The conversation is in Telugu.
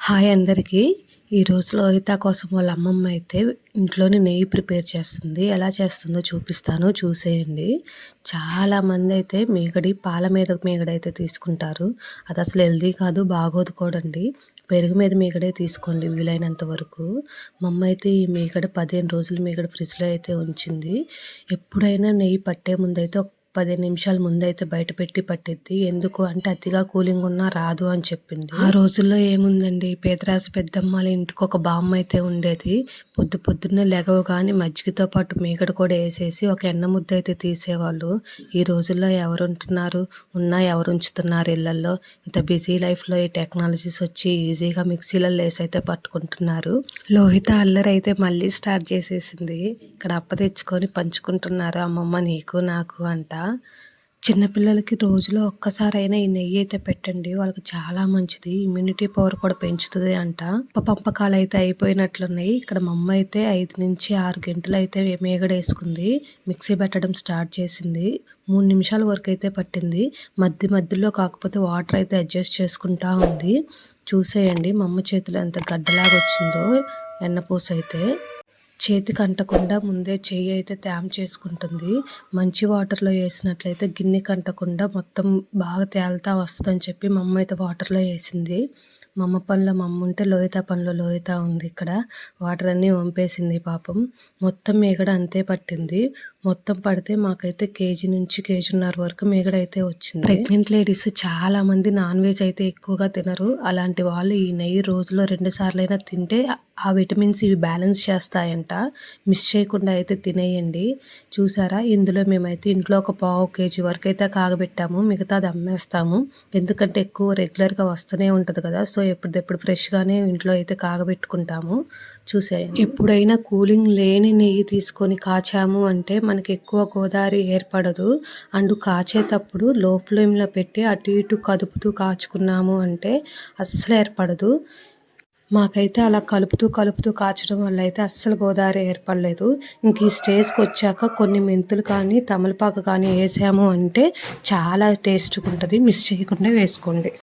హాయ్ అందరికీ. ఈ రోజులో లోహిత కోసం వాళ్ళ అమ్మమ్మ అయితే ఇంట్లోనే నెయ్యి ప్రిపేర్ చేస్తుంది. ఎలా చేస్తుందో చూపిస్తాను, చూసేయండి. చాలామంది అయితే పాల మీద మీగడైతే తీసుకుంటారు. అది అసలు హెల్దీ కాదు, బాగోదు కూడా అండి. పెరుగు మీద మీగడే తీసుకోండి వీలైనంత వరకు. మా అమ్మ అయితే ఈ మీగడ 15 రోజులు మీగడ ఫ్రిడ్జ్లో అయితే ఉంచింది. ఎప్పుడైనా నెయ్యి పట్టే ముందైతే 15 నిమిషాల ముందైతే బయట పెట్టి పట్టిద్ది. ఎందుకు అంటే అతిగా కూలింగ్ ఉన్నా రాదు అని చెప్పింది. ఆ రోజుల్లో ఏముందండి, పేదరాశి పెద్దమ్మాళ్ళ ఇంటికి ఒక బామ్మ అయితే ఉండేది. పొద్దున్నే లెగవగానే మజ్జిగతో పాటు మీగడ కూడా వేసేసి ఒక ఎన్న ముద్ద అయితే తీసేవాళ్ళు. ఈ రోజుల్లో ఎవరు ఉంటున్నారు, ఎవరు ఉంచుతున్నారు ఇళ్లలో? ఇంత బిజీ లైఫ్లో ఈ టెక్నాలజీస్ వచ్చి ఈజీగా మిక్సీలలో వేసి అయితే పట్టుకుంటున్నారు. లోహిత అల్లరి అయితే మళ్ళీ స్టార్ట్ చేసేసింది. ఇక్కడ అప్ప తెచ్చుకొని పంచుకుంటున్నారు, అమ్మమ్మ నీకు నాకు అంట. చిన్నపిల్లలకి రోజులో ఒక్కసారైనా ఈ నెయ్యి అయితే పెట్టండి, వాళ్ళకి చాలా మంచిది. ఇమ్యూనిటీ పవర్ కూడా పెంచుతుంది అంట. పంపకాలు అయితే అయిపోయినట్లున్నాయి. ఇక్కడ మా అమ్మ అయితే 5 నుంచి 6 గంటలు అయితే మేగడ వేసుకుంది. మిక్సీ పెట్టడం స్టార్ట్ చేసింది. 3 నిమిషాల వరకు అయితే పట్టింది. మధ్యలో కాకపోతే వాటర్ అయితే అడ్జస్ట్ చేసుకుంటా ఉంది. చూసేయండి మా అమ్మ చేతిలో ఎంత గడ్డలాగా వచ్చిందో ఎన్నపూస అయితే. చేతికి అంటకుండా ముందే చెయ్యి అయితే తేమ చేసుకుంటుంది. మంచి వాటర్లో వేసినట్లయితే గిన్నెకి అంటకుండా మొత్తం బాగా తేలుతా వస్తుందని చెప్పి మా అమ్మ అయితే వాటర్లో వేసింది. మా అమ్మ పనిలో మా అమ్మ ఉంటే లోహిత పనిలో లోహిత ఉంది. ఇక్కడ వాటర్ అన్నీ వంపేసింది పాపం. మొత్తం మీగడ అంతే పట్టింది. మొత్తం పడితే మాకైతే కేజీ నుంచి కేజీన్నర వరకు మీగడ అయితే వచ్చింది. ప్రెగ్నెంట్ లేడీస్ చాలా మంది నాన్ వెజ్ అయితే ఎక్కువగా తినరు. అలాంటి వాళ్ళు ఈ నెయ్యి రోజులో 2 సార్లైనా తింటే ఆ విటమిన్స్ ఇవి బ్యాలెన్స్ చేస్తాయంట. మిస్ చేయకుండా అయితే తినేయండి. చూసారా, ఇందులో మేమైతే ఇంట్లో ఒక పావు కేజీ వరకు అయితే కాగబెట్టాము. మిగతాది అమ్మేస్తాము. ఎందుకంటే ఎక్కువ రెగ్యులర్గా వస్తూనే ఉంటుంది కదా, సో ఎప్పటిదెప్పుడు ఫ్రెష్గానే ఇంట్లో అయితే కాగబెట్టుకుంటాము. చూసేయండి. ఎప్పుడైనా కూలింగ్ లేని నెయ్యి తీసుకొని కాచాము అంటే మనకి ఎక్కువ గోదావరి ఏర్పడదు. అండ్ కాచేటప్పుడు లో ఫ్లేమ్లో పెట్టి అటు ఇటు కదుపుతూ కాచుకున్నాము అంటే అస్సలు ఏర్పడదు. మాకైతే అలా కలుపుతూ కాచడం వల్ల అయితే అస్సలు గోదావరి ఏర్పడలేదు. ఇంక ఈ స్టేజ్కి వచ్చాక కొన్ని మెంతులు కానీ తమలపాకు కానీ వేసాము అంటే చాలా టేస్ట్గా ఉంటుంది. మిస్ చేయకుండా వేసుకోండి.